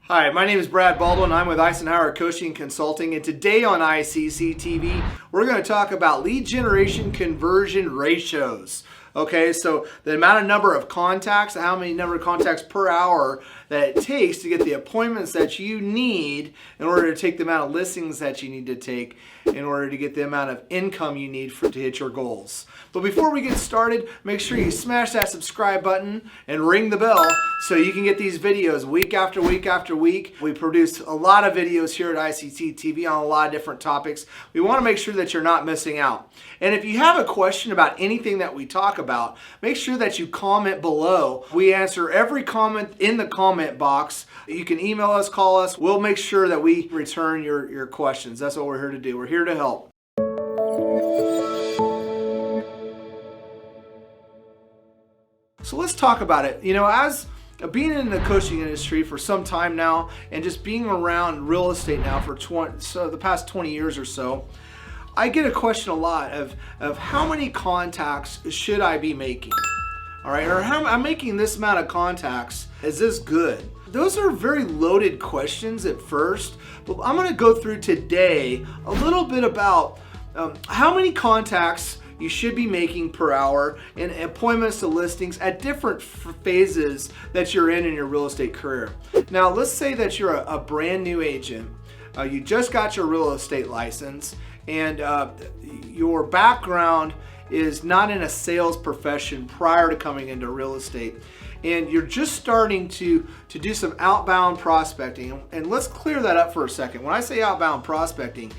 Hi, my name is Brad Baldwin. I'm with Icenhower Coaching and Consulting, and today on ICC TV, we're going to talk about lead generation conversion ratios. Okay, so the number of contacts, how many number of contacts per hour that it takes to get the appointments that you need in order to take the amount of listings that you need to take in order to get the amount of income you need to hit your goals. But before we get started, make sure you smash that subscribe button and ring the bell so you can get these videos week after week after week. We produce a lot of videos here at ICC TV on a lot of different topics. We want to make sure that you're not missing out. And if you have a question about anything that we talk about, make sure that you comment below. We answer every comment in the comment box. You can email us, call us. We'll make sure that we return your questions. That's what we're here to do. We're here to help. So let's talk about it. You know, as being in the coaching industry for some time now and just being around real estate now for the past 20 years or so, I get a question a lot of how many contacts should I be making? All right, or how I'm making this amount of contacts, is this good? Those are very loaded questions at first, but I'm going to go through today a little bit about how many contacts you should be making per hour and appointments to listings at different phases that you're in your real estate career. Now, let's say that you're a brand new agent. You just got your real estate license and your background is not in a sales profession prior to coming into real estate. And you're just starting to do some outbound prospecting. And let's clear that up for a second. When I say outbound prospecting,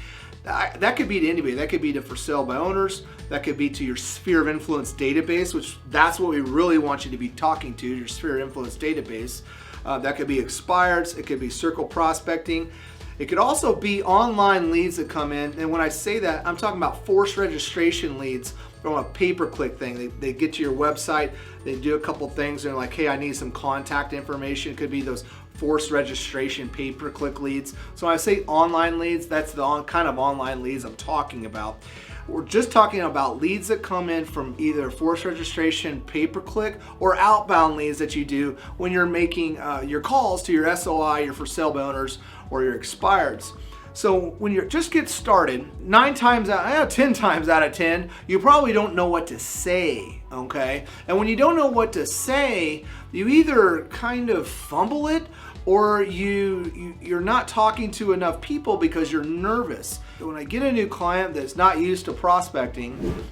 that could be to anybody. That could be to for sale by owners. That could be to your sphere of influence database, which that's what we really want you to be talking to, your sphere of influence database. That could be expireds. It could be circle prospecting. It could also be online leads that come in. And when I say that, I'm talking about forced registration leads from a pay-per-click thing. They get to your website, they do a couple things, and they're like, hey, I need some contact information. It could be those forced registration pay-per-click leads. So when I say online leads, that's the kind of online leads I'm talking about. We're just talking about leads that come in from either forced registration, pay-per-click, or outbound leads that you do when you're making your calls to your SOI, your for sale by owners, or your expireds. So when you just get started, 10 times out of 10, you probably don't know what to say, okay? And when you don't know what to say, you either kind of fumble it or you're not talking to enough people because you're nervous. When I get a new client that's not used to prospecting,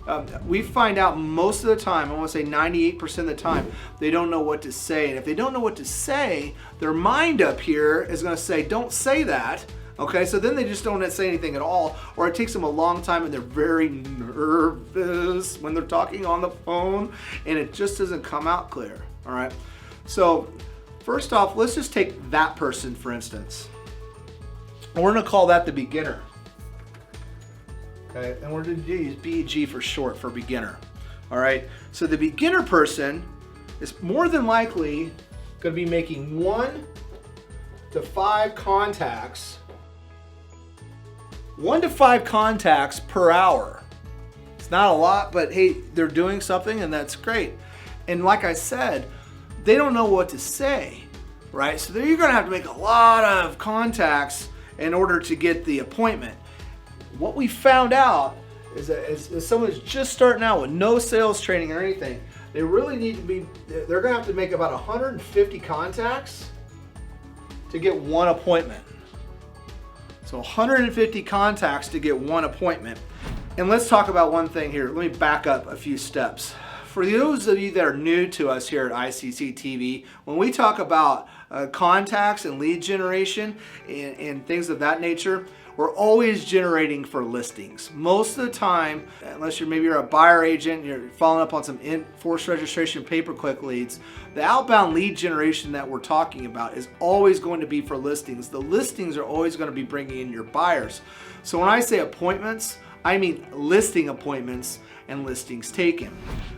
we find out most of the time, I want to say 98% of the time, they don't know what to say. And if they don't know what to say, their mind up here is going to say, don't say that. Okay, so then they just don't say anything at all, or it takes them a long time and they're very nervous when they're talking on the phone and it just doesn't come out clear. All right, so first off, let's just take that person for instance. And we're going to call that the beginner. Okay, and we're going to use BG for short for beginner. All right, so the beginner person is more than likely going to be making 1 to 5 contacts. 1 to 5 contacts per hour. It's not a lot, but hey, they're doing something and that's great. And like I said, they don't know what to say, right? So you're gonna have to make a lot of contacts in order to get the appointment. What we found out is that as someone who's just starting out with no sales training or anything, they really need to be, they're gonna have to make about 150 contacts to get 1 appointment. So 150 contacts to get 1 appointment. And let's talk about one thing here. Let me back up a few steps. For those of you that are new to us here at ICC TV, when we talk about contacts and lead generation and things of that nature, we're always generating for listings. Most of the time, unless you're a buyer agent and you're following up on some forced registration pay-per-click leads, the outbound lead generation that we're talking about is always going to be for listings. The listings are always going to be bringing in your buyers. So when I say appointments, I mean listing appointments and listings taken.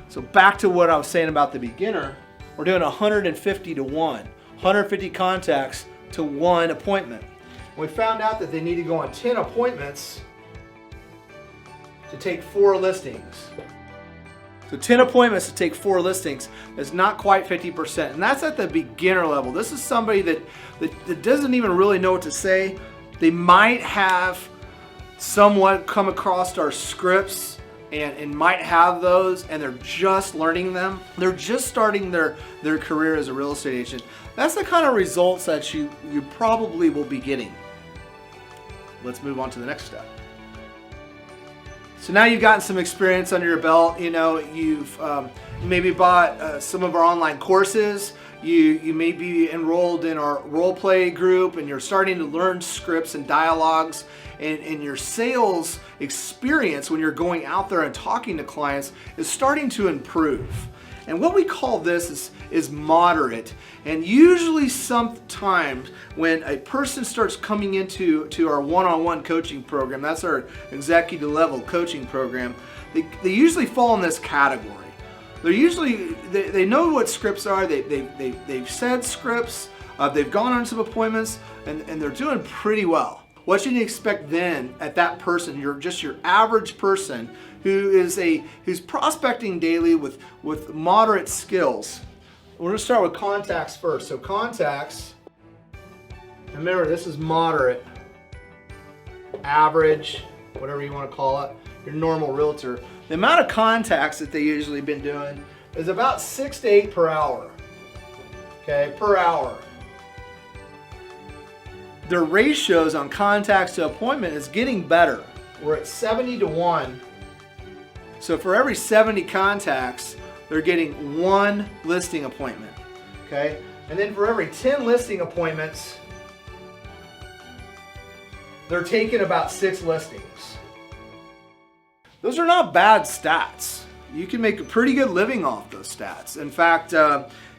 So back to what I was saying about the beginner, we're doing 150 to 1, 150 contacts to 1 appointment. We found out that they need to go on 10 appointments to take 4 listings. So 10 appointments to take 4 listings is not quite 50%. And that's at the beginner level. This is somebody that doesn't even really know what to say. They might have somewhat come across our scripts and might have those, and they're just learning them. They're just starting their career as a real estate agent. That's the kind of results that you probably will be getting. Let's move on to the next step. So now you've gotten some experience under your belt. You know, you've maybe bought some of our online courses. You may be enrolled in our role play group, and you're starting to learn scripts and dialogues, and your sales experience when you're going out there and talking to clients is starting to improve. And what we call this is moderate. And usually sometimes when a person starts coming into our one-on-one coaching program, that's our executive level coaching program, they usually fall in this category. They're usually, they know what scripts are, they've said scripts, they've gone on some appointments, and they're doing pretty well. What you need to expect then at that person, you're just your average person who's prospecting daily with moderate skills. We're gonna start with contacts first. So contacts, remember this is moderate, average, whatever you wanna call it, your normal realtor. The amount of contacts that they usually been doing is about 6 to 8 per hour, okay, per hour. Their ratios on contacts to appointment is getting better. We're at 70 to 1. So for every 70 contacts, they're getting 1 listing appointment, okay? And then for every 10 listing appointments, they're taking about 6 listings. Those are not bad stats. You can make a pretty good living off those stats. In fact,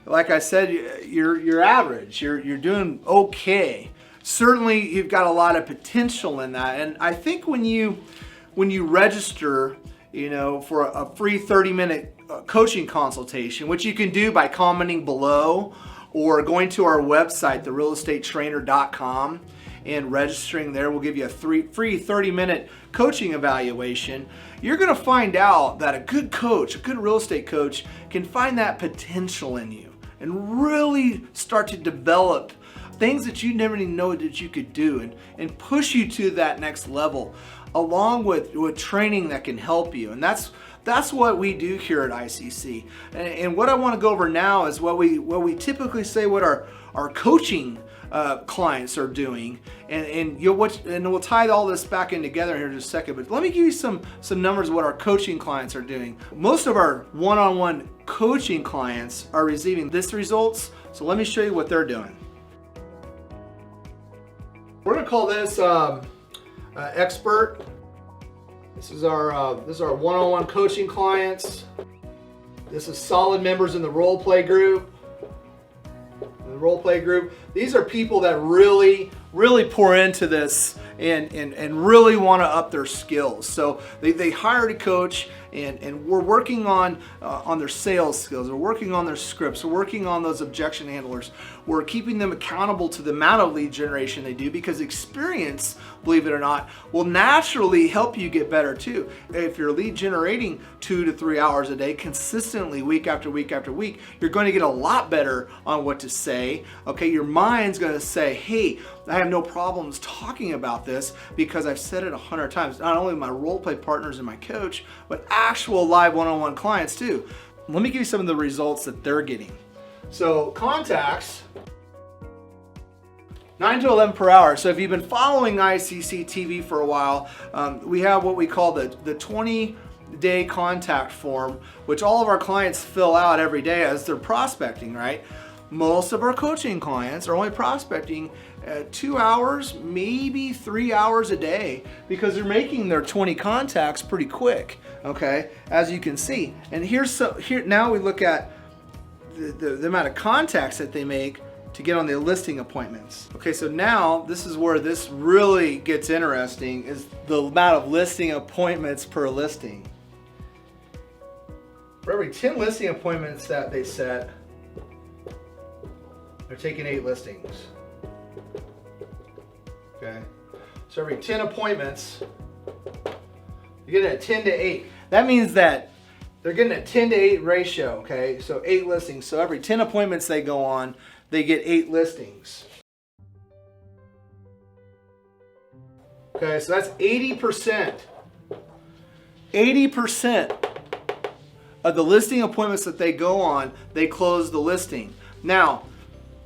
like I said, you're average. You're doing okay. Certainly, you've got a lot of potential in that. And I think when you register, you know, for a free 30-minute coaching consultation, which you can do by commenting below or going to our website, therealestatetrainer.com, and registering there, will give you a free 30-minute coaching evaluation. You're going to find out that a good coach, a good real estate coach, can find that potential in you and really start to develop things that you never even know that you could do and push you to that next level, along with training that can help you. And that's what we do here at ICC. And what I want to go over now is what we typically say what our coaching clients are doing, and we'll tie all this back in together here in just a second. But let me give you some numbers of what our coaching clients are doing. Most of our one-on-one coaching clients are receiving this results. So let me show you what they're doing. We're gonna call this expert. This is our one-on-one coaching clients. This is solid members in the role play group. These are people that really pour into this and really want to up their skills. So they hired a coach, and we're working on their sales skills. We're working on their scripts. We're working on those objection handlers. We're keeping them accountable to the amount of lead generation they do, because experience, believe it or not, will naturally help you get better too. If you're lead generating 2 to 3 hours a day consistently, week after week after week, you're going to get a lot better on what to say. Okay, your mind's going to say, hey, I have no problems talking about this because I've said it 100 times. Not only my role play partners and my coach, but actual live one-on-one clients too. Let me give you some of the results that they're getting. So contacts, 9 to 11 per hour. So if you've been following ICC TV for a while, we have what we call the 20-day contact form, which all of our clients fill out every day as they're prospecting, right? Most of our coaching clients are only prospecting 2 hours, maybe 3 hours a day, because they're making their 20 contacts pretty quick, okay, as you can see. And here now we look at the amount of contacts that they make to get on the listing appointments. Okay, so now this is where this really gets interesting, is the amount of listing appointments per listing. For every 10 listing appointments that they set, they're taking 8 listings. Okay, so every 10 appointments, you get a 10 to 8. That means that they're getting a 10-to-8 ratio, okay? So 8 listings. So every 10 appointments they go on, they get 8 listings. Okay, so that's 80%. 80% of the listing appointments that they go on, they close the listing. Now,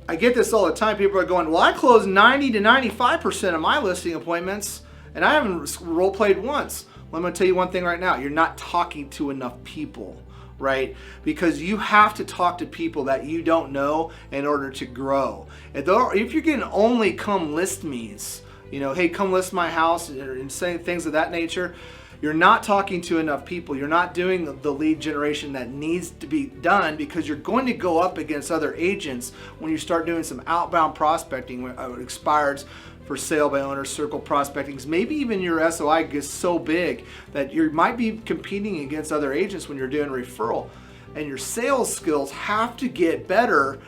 I get this all the time. People are going, well, I close 90 to 95% of my listing appointments, and I haven't role played once. Well, I'm going to tell you one thing right now. You're not talking to enough people, right? Because you have to talk to people that you don't know in order to grow. If you're getting only come list me's, you know, hey, come list my house and saying things of that nature, you're not talking to enough people. You're not doing the lead generation that needs to be done, because you're going to go up against other agents when you start doing some outbound prospecting when it expires for sale by owner, circle prospecting. Maybe even your SOI gets so big that you might be competing against other agents when you're doing referral. And your sales skills have to get better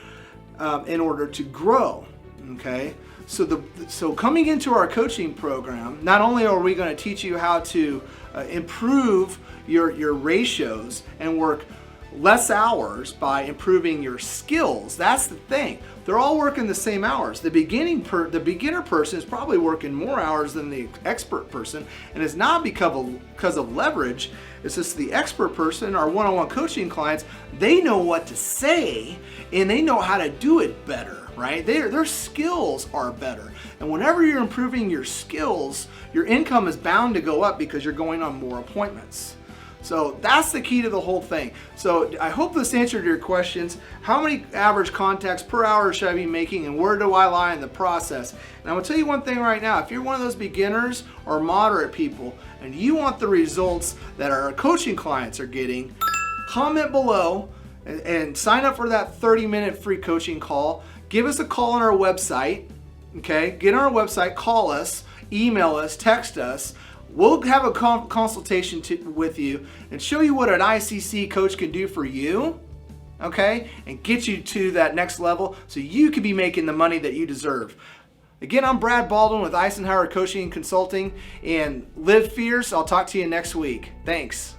in order to grow, okay? So coming into our coaching program, not only are we going to teach you how to improve your ratios and work less hours by improving your skills. That's the thing. They're all working the same hours. The beginner person is probably working more hours than the expert person, and it's not because of leverage. It's just the expert person, our one-on-one coaching clients, they know what to say and they know how to do it better, right? Their skills are better. And whenever you're improving your skills, your income is bound to go up because you're going on more appointments. So that's the key to the whole thing. So I hope this answered your questions. How many average contacts per hour should I be making, and where do I lie in the process? And I'm gonna tell you one thing right now. If you're one of those beginners or moderate people and you want the results that our coaching clients are getting, comment below and sign up for that 30-minute free coaching call. Give us a call on our website, okay? Get on our website, call us, email us, text us. We'll have a consultation with you and show you what an ICC coach can do for you, okay? And get you to that next level so you can be making the money that you deserve. Again, I'm Brad Baldwin with Icenhower Coaching and Consulting, and live fierce. I'll talk to you next week. Thanks.